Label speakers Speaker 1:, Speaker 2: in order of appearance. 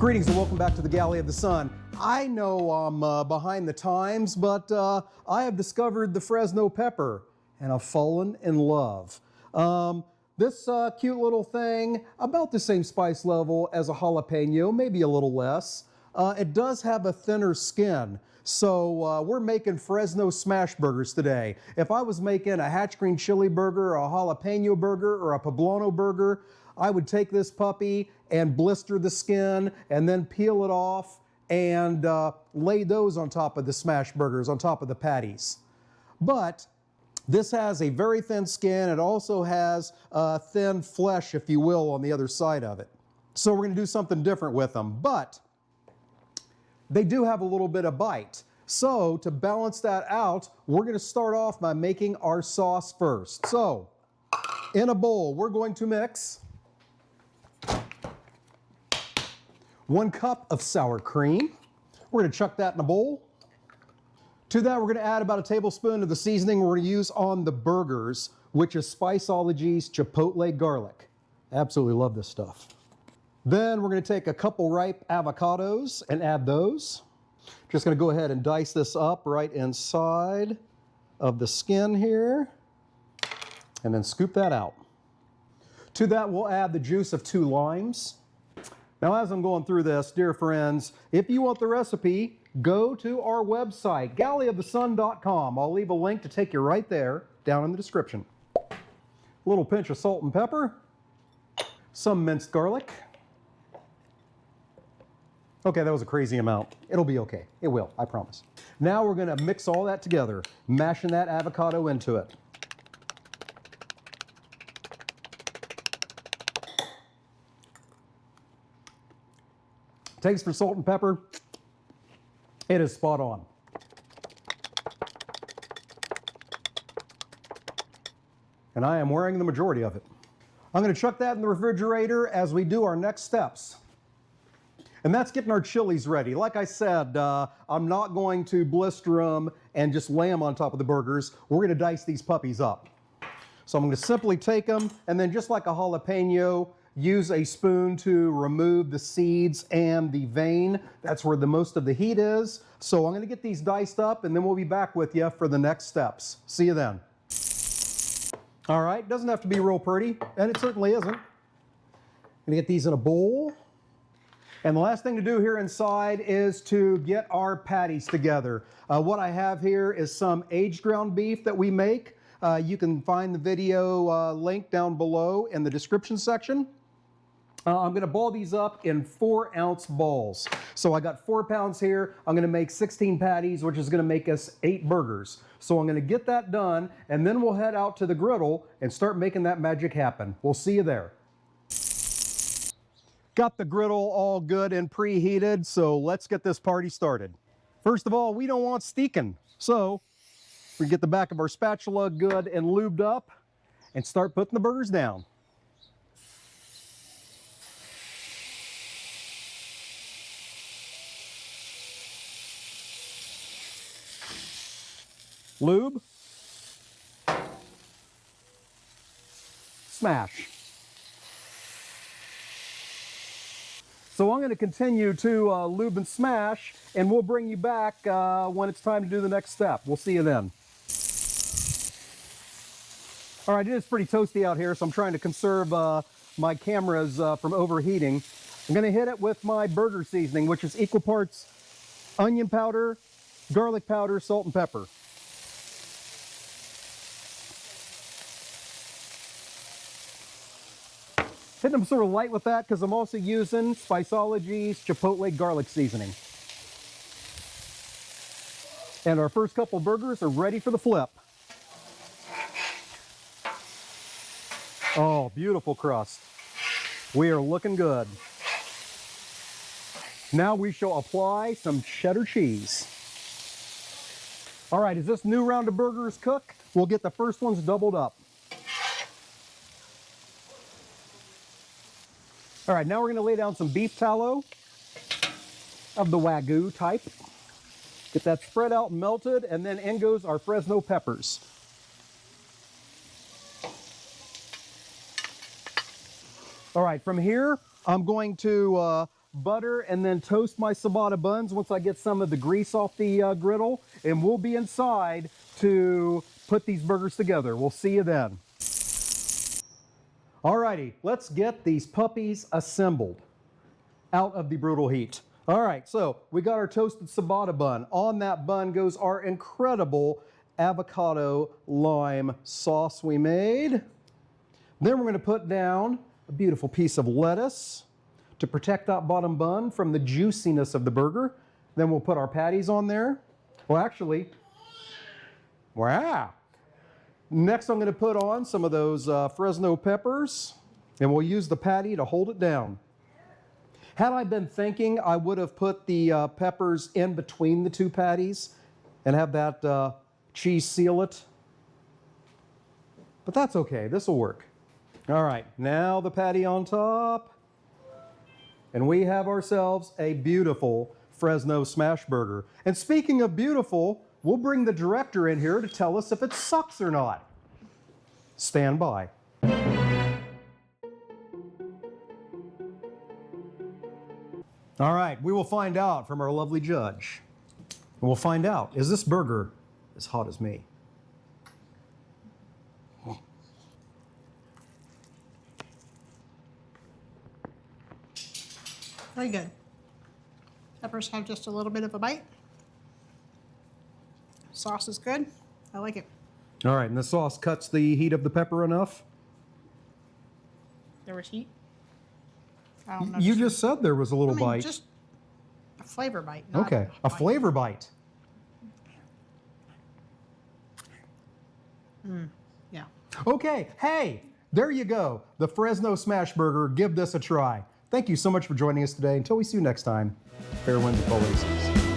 Speaker 1: Greetings and welcome back to the Galley of the Sun. I know I'm behind the times, but I have discovered the Fresno pepper and I've fallen in love. This cute little thing, about the same spice level as a jalapeno, maybe a little less. It does have a thinner skin. So we're making Fresno Smashburgers today. If I was making a hatch green chili burger, a jalapeno burger, or a poblano burger, I would take this puppy and blister the skin and then peel it off and lay those on top of the Smashburgers, on top of the patties. But this has a very thin skin. It also has thin flesh, if you will, on the other side of it. So we're going to do something different with them. But they do have a little bit of bite. So to balance that out, we're going to start off by making our sauce first. So in a bowl, we're going to mix 1 cup of sour cream. We're going to chuck that in a bowl. To that, we're going to add about a tablespoon of the seasoning we're going to use on the burgers, which is Spiceology's Chipotle Garlic. Absolutely love this stuff. Then we're going to take a couple ripe avocados and add those. Just going to go ahead and dice this up right inside of the skin here, and then scoop that out. To that, we'll add the juice of 2 limes. Now, as I'm going through this, dear friends, if you want the recipe, go to our website, galleyofthesun.com. I'll leave a link to take you right there, down in the description. A little pinch of salt and pepper, some minced garlic. Okay, that was a crazy amount. It'll be okay. It will, I promise. Now we're going to mix all that together, mashing that avocado into it. Taste for salt and pepper, it is spot on. And I am wearing the majority of it. I'm going to chuck that in the refrigerator as we do our next steps. And that's getting our chilies ready. Like I said, I'm not going to blister them and just lay them on top of the burgers. We're going to dice these puppies up. So I'm going to simply take them and then, just like a jalapeno, use a spoon to remove the seeds and the vein. That's where the most of the heat is. So I'm going to get these diced up and then we'll be back with you for the next steps. See you then. All right, doesn't have to be real pretty, and it certainly isn't. I'm going to get these in a bowl. And the last thing to do here inside is to get our patties together. What I have here is some aged ground beef that we make. You can find the video link down below in the description section. I'm going to ball these up in 4-ounce balls. So I got 4 pounds here. I'm going to make 16 patties, which is going to make us 8 burgers. So I'm going to get that done, and then we'll head out to the griddle and start making that magic happen. We'll see you there. Got the griddle all good and preheated, so let's get this party started. First of all, we don't want steaking. So we get the back of our spatula good and lubed up and start putting the burgers down. Lube, smash. So I'm going to continue to lube and smash, and we'll bring you back when it's time to do the next step. We'll see you then. All right, it is pretty toasty out here, so I'm trying to conserve my cameras from overheating. I'm going to hit it with my burger seasoning, which is equal parts onion powder, garlic powder, salt, and pepper. Hitting them sort of light with that because I'm also using Spiceology's Chipotle Garlic Seasoning. And our first couple burgers are ready for the flip. Oh, beautiful crust. We are looking good. Now we shall apply some cheddar cheese. All right, as this new round of burgers cook, we'll get the first ones doubled up. All right, now we're going to lay down some beef tallow of the Wagyu type. Get that spread out and melted, and then in goes our Fresno peppers. All right, from here, I'm going to butter and then toast my ciabatta buns once I get some of the grease off the griddle, and we'll be inside to put these burgers together. We'll see you then. Alrighty, let's get these puppies assembled out of the brutal heat. All right, so we got our toasted ciabatta bun. On that bun goes our incredible avocado lime sauce we made. Then we're going to put down a beautiful piece of lettuce to protect that bottom bun from the juiciness of the burger. Then we'll put our patties on there. Well, actually, wow. Next, I'm going to put on some of those Fresno peppers, and we'll use the patty to hold it down. Had I been thinking, I would have put the peppers in between the two patties and have that cheese seal it. But that's okay, this will work. All right, now the patty on top. And we have ourselves a beautiful Fresno smash burger. And speaking of beautiful, we'll bring the director in here to tell us if it sucks or not. Stand by. All right, we will find out from our lovely judge. And we'll find out, is this burger as hot as me?
Speaker 2: Very good. Peppers have just a little bit of a bite. Sauce is good. I like it.
Speaker 1: All right, and the sauce cuts the heat of the pepper enough?
Speaker 2: There was heat. I don't know.
Speaker 1: You just said there was a little bite.
Speaker 2: Just a flavor bite. Not
Speaker 1: Okay, a flavor bite.
Speaker 2: Yeah.
Speaker 1: Okay, hey, there you go. The Fresno Smash Burger. Give this a try. Thank you so much for joining us today. Until we see you next time, fair winds and full aces.